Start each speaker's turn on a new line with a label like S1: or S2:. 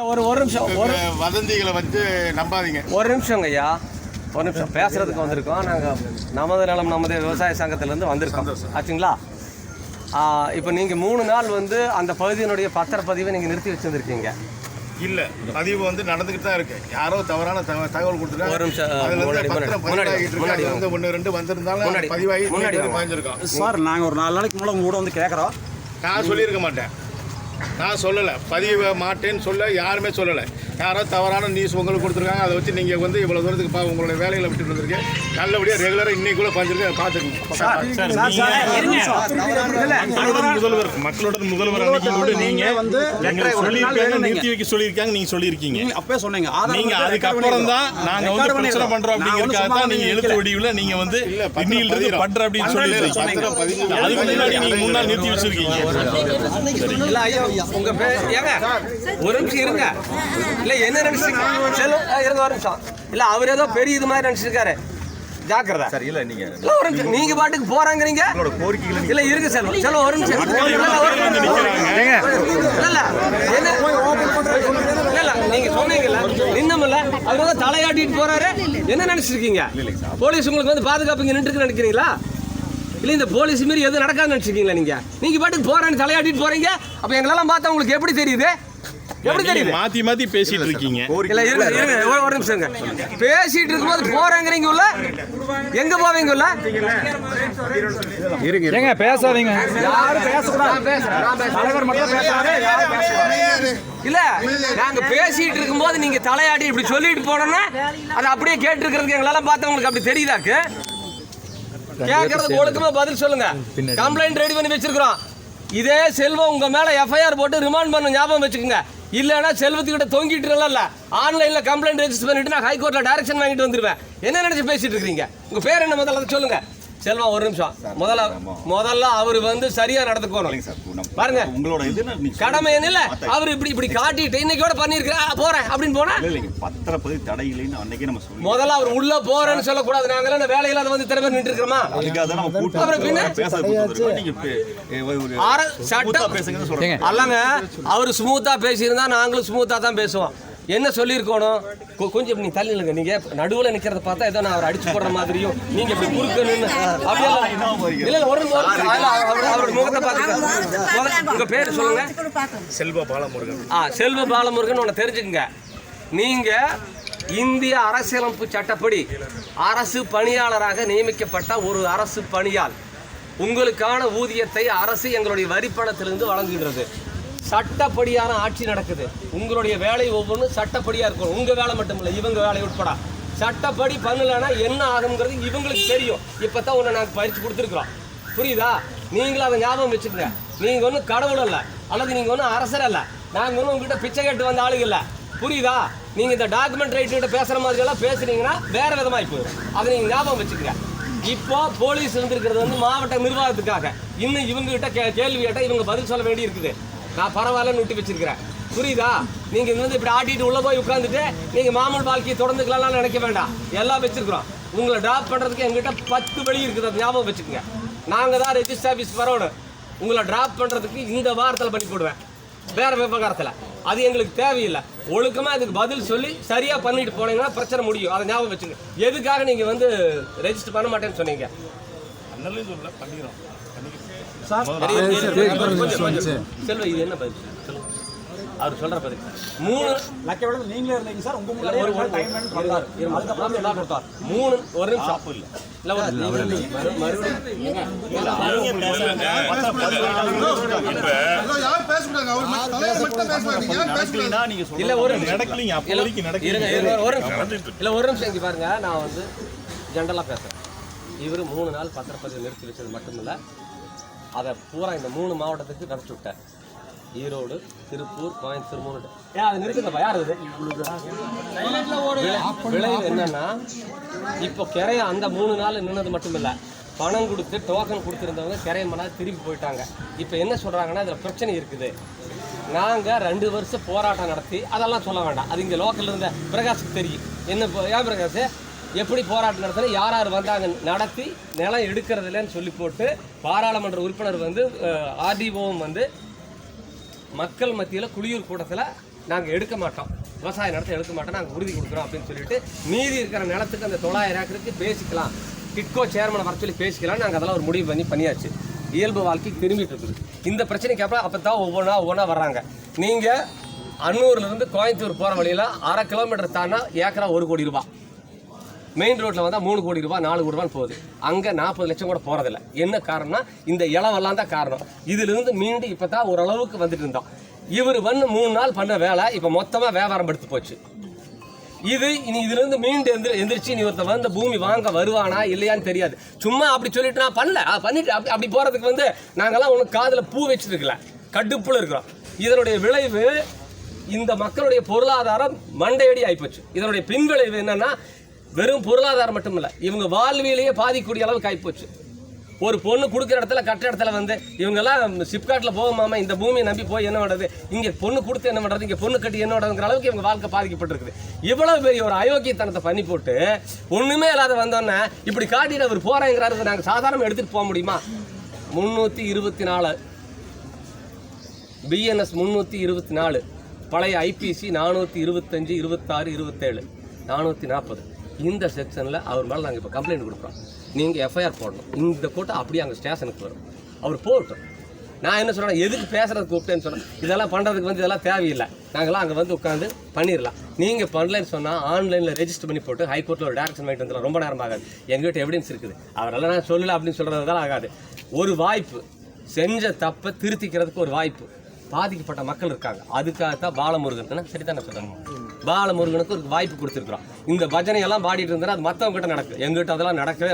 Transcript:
S1: ஒரு நிமிஷம்
S2: வதந்திகளை வந்து நம்பாதீங்க.
S1: ஒரு நிமிஷங்க ஐயா, ஒரு நிமிஷம் பேசுறதுக்கு வந்திருக்கோம். நாங்கள் நமது நலம் நமது விவசாய சங்கத்திலேருந்து வந்திருக்கோம் ஆச்சுங்களா. இப்போ நீங்கள் 3 நாள் வந்து அந்த பகுதியினுடைய பத்திரப்பதிவை நீங்கள் நிறுத்தி வச்சுருந்துருக்கீங்க.
S2: இல்லை, பதிவு வந்து நடந்துக்கிட்டு தான் இருக்கு. யாரோ தவறான தகவல் கொடுத்துருக்காங்க.
S1: ஒரு நிமிஷம்
S2: வந்து 1-2 வந்திருந்தாலும் பதிவாகி வாங்கியிருக்கோம்
S3: சார். நாங்கள் ஒரு 4 நாளைக்கு முன்னாடி உங்க கூட வந்து கேட்குறோம்.
S2: நான் சொல்லியிருக்க மாட்டேன், நான் சொல்லலை, பதிவு மாட்டேன்னு சொல்ல யாருமே சொல்லலை. யாரோ தவறான நியூஸ் உங்களுக்கு கொடுத்துருக்காங்க. அதை வச்சு நீங்கள் வந்து இவ்வளோ தூரத்துக்கு உங்களுடைய வேலைகளை விட்டுட்டு வந்திருக்கேன். நல்லபடியாக ரெகுலராக இன்னைக்குள்ள பார்த்துருக்கேன், பார்த்துக்கணும்.
S4: முதல்வர் மக்களோட முதல்வர் நீங்கள் வந்து நிறுத்தி வைக்க சொல்லியிருக்காங்க. நீங்கள் சொல்லியிருக்கீங்க,
S3: அப்பவே சொன்னீங்க.
S4: நீங்கள் அதுக்கப்புறம் தான் நாங்கள் வந்து பிரச்சனை பண்ணுறோம் அப்படிங்கிறதுக்காக தான் நீங்கள் எழுத்து வடிவில் நீங்கள் வந்து இன்னிலிருந்து பண்ணுற அப்படின்னு சொல்லியிருக்கீங்க. அதுக்கு முன்னாடி நீங்கள் 3 நாள் நிறுத்தி வச்சிருக்கீங்க.
S1: உங்க பேர் ஏங்க, ஒரு நிமிஷம் இருங்க. இல்ல என்ன நினைச்சிருங்க, இருங்க ஒரு நிமிஷம். இல்ல அவர் ஏதோ பெரிய இது மாதிரி நினைச்சிருக்காரு, ஜாக்கிரதா.
S5: சரி, இல்ல நீங்க
S1: ஒரு நிமிஷம், நீங்க பாட்டுக்கு போறாங்கறீங்க. இல்ல இருக்கு செல்வம், செல்வம் ஒரு நிமிஷம். இல்ல இல்ல நீங்க சொன்னீங்கல்ல, நின்னமல்ல அவர் வந்து தலையாட்டிட்டு போறாரு. என்ன நினைச்சிருக்கீங்க? போலீஸ் உங்களுக்கு வந்து பாதுகாப்பு இங்க நின்றுக்கு நினைக்கிறீங்களா? இல்லை இந்த போலீஸ் மாரி எதுவும் நடக்காதுன்னு நினச்சிருக்கீங்களா? நீங்கள் பாட்டுக்கு போகிறேன்னு தலையாட்டிட்டு போகிறீங்க. அப்போ எங்களெல்லாம் பார்த்தா உங்களுக்கு எப்படி தெரியுது? எப்படி தெரியுது?
S4: மாற்றி பேசிட்டு இருக்கீங்க.
S1: இல்லை இருங்க ஒரு நிமிஷங்க. பேசிட்டு இருக்கும்போது போகிறேங்கிறீங்க உள்ள, எங்கே போவீங்க உள்ள?
S3: இருங்க பேசாதீங்க.
S1: இல்லை நாங்கள் பேசிட்டு இருக்கும்போது நீங்கள் தலையாட்டி இப்படி சொல்லிட்டு போனோன்னா அதை அப்படியே கேட்டுருக்கிறதுக்கு எங்களெல்லாம் பார்த்தா உங்களுக்கு அப்படி தெரியுதாக்கு? கேட்கறதுக்கு ஒழுக்கமா பதில் சொல்லுங்க. கம்ப்ளைண்ட் ரெடி பண்ணி வச்சிருக்கிறோம். இதே செல்வம் உங்க மேல எஃப்ஐஆர் போட்டு ரிமாண்ட் பண்ண ஞாபகம் வச்சுக்கோங்க. இல்லைன்னா செல்வத்துக்கிட்ட தொங்கிட்டு இல்ல ஆன்லைன்ல கம்ப்ளைண்ட் ரெஜிஸ்டர் பண்ணிட்டு நான் ஹைகோர்ட்ல டைரக்ஷன் வாங்கிட்டு வந்துருவேன். என்ன நினைச்சு பேசிட்டு இருக்கீங்க? உங்க பேர் என்ன முதல்ல சொல்லுங்க. செல்வம் ஒரு நிமிஷம். முதல்ல அவர் வந்து சரியா நடந்துக்கணும் பாருங்க.
S5: உங்களோட இது
S1: கடமை என்ன? அவர் இப்படி காட்டிட்டு இன்னைக்கோட பண்ணிருக்கா போறேன் அப்படின்னு போனா
S5: பத்திரப்பதிவு தடை இல்லைன்னு அன்னைக்கே நம்ம சொல்லி
S1: முதல்ல அவர் உள்ள போறேன்னு சொல்லக்கூடாது. நாங்கள வேலையில அதை வந்து திறமை நின்று இருக்கிறோமா? அல்லங்க அவர் ஸ்மூத்தா பேசியிருந்தா நாங்களும் ஸ்மூத்தா தான் பேசுவோம். என்ன சொல்லியிருக்கணும்? கொஞ்சம் நீ தள்ளி இல்லைங்க. நீங்க நடுவில் நிற்கிறத பார்த்தா ஏதோ நான் அவர் அடிச்சு போடுற மாதிரியும் நீங்க இப்படி குறுக்கணும்னு அப்படியே இல்லை. ஒரு அவரோட முகத்தை பார்த்து உங்க பேர் சொல்லுங்க.
S2: செல்வ பாலமுருகன்.
S1: செல்வ பாலமுருகன் ஒன்று தெரிஞ்சுக்குங்க. நீங்க இந்திய அரசியலமைப்பு சட்டப்படி அரசு பணியாளராக நியமிக்கப்பட்ட ஒரு அரசு பணியாள். உங்களுக்கான ஊதியத்தை அரசு எங்களுடைய வரிப்பணத்திலிருந்து வழங்குகிறது. சட்டப்படியான ஆட்சி நடக்குது. உங்களுடைய வேலை ஒவ்வொன்றும் சட்டப்படியாக இருக்கும். உங்கள் வேலை மட்டும் இல்லை, இவங்க வேலை உட்பட சட்டப்படி பண்ணலைன்னா என்ன ஆகுங்கிறது இவங்களுக்கு தெரியும். இப்போ தான் ஒன்று நாங்கள் பயிற்சி கொடுத்துருக்குறோம், புரியுதா? நீங்களும் அதை ஞாபகம் வச்சுக்கோங்க. நீங்கள் ஒன்றும் கடவுள் அல்ல, அல்லது நீங்கள் ஒன்றும் அரசர் அல்ல. நாங்கள் ஒன்றும் உங்ககிட்ட பிச்சை கேட்டு வந்த ஆளுங்க இல்லை, புரியுதா? நீங்கள் இந்த டாக்குமெண்ட் ரைட்டுகிட்ட பேசுகிற மாதிரியெல்லாம் பேசுனீங்கன்னா வேறு விதமாகி போயிடும். அதை நீங்கள் ஞாபகம் வச்சுக்கோங்க. இப்போ போலீஸ் இருந்திருக்கிறது வந்து மாவட்ட நிர்வாகத்துக்காக. இன்னும் இவங்ககிட்ட கேள்வி கேட்டால் இவங்க பதில் சொல்ல வேண்டி இருக்குது. நான் பரவாயில்லன்னு விட்டு வச்சிருக்கிறேன், புரியுதா? நீங்கள் வந்து இப்படி ஆட்டிட்டு உள்ளே போய் உட்காந்துட்டு நீங்கள் மாமூல் வாழ்க்கையை தொடர்ந்துக்கலாம்னு நினைக்க வேண்டாம். எல்லாம் வச்சிருக்கிறோம். உங்களை ட்ராப் பண்ணுறதுக்கு எங்ககிட்ட 10 வழி இருக்குது, அது ஞாபகம் வச்சுக்கோங்க. நாங்கள் தான் ரெஜிஸ்டர் ஆஃபீஸ் வரணும். உங்களை ட்ராப் பண்ணுறதுக்கு இந்த வாரத்தில் பண்ணி போடுவேன், வேறு விவகாரத்தில். அது எங்களுக்கு தேவையில்லை. ஒழுக்கமாக அதுக்கு பதில் சொல்லி சரியாக பண்ணிட்டு போனீங்கன்னா பிரச்சனை முடியும். அதை ஞாபகம் வச்சுக்கோங்க. எதுக்காக நீங்கள் வந்து ரெஜிஸ்டர் பண்ண மாட்டேன்னு சொன்னீங்க?
S2: பண்ணிக்கிறோம்.
S1: செல்வ இது என்ன பதில்? அவர் சொல்ற பதில் 3
S3: நீங்களே இருந்தீங்க சார். உங்க
S1: ஒரு நிமிஷம் இங்க பாருங்க. நான் வந்து ஜென்ரலா பேசுறேன். இவர் 3 நாள் பத்திரப்பதிவு நிறுத்தி வச்சது மட்டும் இல்லை, அதை பூரா இந்த 3 மாவட்டத்துக்கு கடத்தி விட்டார். ஈரோடு, திருப்பூர், கோயம்புத்தூர் 3. அதை நிறுத்துங்கப்பா. யார் இது? விளைவு என்னன்னா, இப்போ கிரைய அந்த 3 நாள் நின்னது மட்டும் இல்லை, பணம் கொடுத்து டோக்கன் கொடுத்துருந்தவங்க கிரைய மணி திரும்பி போயிட்டாங்க. இப்போ என்ன சொல்கிறாங்கன்னா, இதில் பிரச்சனை இருக்குது. நாங்கள் 2 வருஷம் போராட்டம் நடத்தி அதெல்லாம் சொல்ல வேண்டாம். அது இங்கே லோக்கலில் இருந்த பிரகாஷுக்கு தெரியும். என்ன ஏன் பிரகாஷ் எப்படி போராட்டம் நடத்தினா யார் யார் வந்தாங்க நடத்தி நிலம் எடுக்கிறது இல்லைன்னு சொல்லி போட்டு பாராளுமன்ற உறுப்பினர் வந்து ஆர்டிஓவும் வந்து மக்கள் மத்தியில் குளியூர் கூட்டத்தில் நாங்கள் எடுக்க மாட்டோம், விவசாய நிலத்தை எடுக்க மாட்டோம், நாங்கள் உறுதி கொடுக்குறோம் அப்படின்னு சொல்லிட்டு மீதி இருக்கிற நிலத்துக்கு அந்த 900 ஏக்கருக்கு பேசிக்கலாம், டிட்கோ சேர்மனை வர சொல்லி பேசிக்கலாம். நாங்கள் அதெல்லாம் ஒரு முடிவு பண்ணியாச்சு. இயல்பு வாழ்க்கை திரும்பிட்டு இருக்குது. இந்த பிரச்சனைக்கு அப்புறம் அப்போ தான் ஒவ்வொன்றா வர்றாங்க. நீங்கள் அன்னூர்லேருந்து கோயம்புத்தூர் போகிற வழியில் 1/2 கிலோமீட்டர் தாண்டா ஏக்கரா 1 கோடி ரூபா, மெயின் ரோட்டில் வந்தால் 3 கோடி ரூபா 4 கோடி ரூபான்னு போகுது. அங்கே 40 லட்சம் கூட போகிறதில்ல. என்ன காரணம்னா இந்த இளவெல்லாம் தான் காரணம். இதிலிருந்து மீண்டு இப்போ தான் ஓரளவுக்கு வந்துட்டு இருந்தோம். இவர் 3 நாள் பண்ண வேலை இப்போ மொத்தமாக வியாபாரம் எடுத்து போச்சு. இனி இதுலேருந்து மீண்டு எந்திரிச்சு நீ ஒருத்த வந்து பூமி வாங்க வருவானா இல்லையான்னு தெரியாது. சும்மா அப்படி சொல்லிட்டு நான் பண்ணிட்டு அப்படி போகிறதுக்கு நாங்கள்லாம் ஒன்றும் காதில் பூ வச்சுட்டு இருக்கல, கடுப்புல இருக்கிறோம். இதனுடைய விளைவு இந்த மக்களுடைய பொருளாதாரம் மண்டையடி ஆகிப்போச்சு. இதனுடைய பின்விளைவு என்னன்னா வெறும் பொருளாதாரம் மட்டும் இல்லை, இவங்க வாழ்விலேயே பாதிக்கக்கூடிய அளவுக்கு ஆகிப்போச்சு. ஒரு பொண்ணு கொடுக்குற இடத்துல கட்டுற இடத்துல இவங்கெல்லாம் சிப்காட்டில் போகுமாமா, இந்த பூமியை நம்பி போய் என்ன பண்ணுறது, இங்கே பொண்ணு கொடுத்து என்ன பண்ணுறது, இங்கே பொண்ணு கட்டி என்ன பண்ணுறதுங்கிற அளவுக்கு இவங்க வாழ்க்கை பாதிக்கப்பட்டிருக்குது. இவ்வளவு பெரிய ஒரு அயோக்கியத்தனத்தை பண்ணி போட்டு ஒன்றுமே இல்லாத வந்தோன்னே இப்படி காட்டிட்டு அவர் போகிறாங்கிறாரு. நாங்கள் சாதாரண எடுத்துகிட்டு போக முடியுமா? 324 பிஎன்எஸ் 324, பழைய ஐபிசி 425, 26, 27, 440 இந்த செக்ஷனில் அவர் மேலே நாங்கள் இப்போ கம்ப்ளைண்ட் கொடுக்குறோம். நீங்கள் எஃப்ஐஆர் போடணும். இந்த கூட்டம் அப்படியே அங்கே ஸ்டேஷனுக்கு வரும். அவர் போகட்டும். நான் என்ன சொல்கிறேன், எதுக்கு பேசுகிறதுக்கு கூப்பிட்டேன்னு சொன்னேன். இதெல்லாம் பண்ணுறதுக்கு இதெல்லாம் தேவையில்லை, நாங்களாம் அங்கே உட்காந்து பண்ணிடலாம். நீங்கள் பண்ணலன்னு சொன்னால் ஆன்லைனில் ரெஜிஸ்டர் பண்ணி போட்டு ஹைகோர்ட்டில் ஒரு டேரக்ஷன் வாங்கிட்டு வந்துடலாம். ரொம்ப நேரம் ஆகாது. எங்கள்கிட்ட எவிடன்ஸ் இருக்குது. அவரெல்லாம் நான் சொல்லலை அப்படின்னு சொல்கிறதுலாம் ஆகாது. ஒரு வாய்ப்பு, செஞ்ச தப்பை திருத்திக்கிறதுக்கு ஒரு வாய்ப்பு. பாதிக்கப்பட்ட மக்கள் இருக்காங்க, அதுக்காகத்தான் பாலமுருகன் சரிதானே சொல்கிறாங்க, பாலமுருகனுக்கு ஒரு வாய்ப்பு கொடுத்துருக்குறோம். இந்த பஜனையெல்லாம் பாடிட்டு இருந்தால் அது மற்றவங்க கிட்ட நடக்கும், எங்கிட்ட அதெல்லாம் நடக்கவே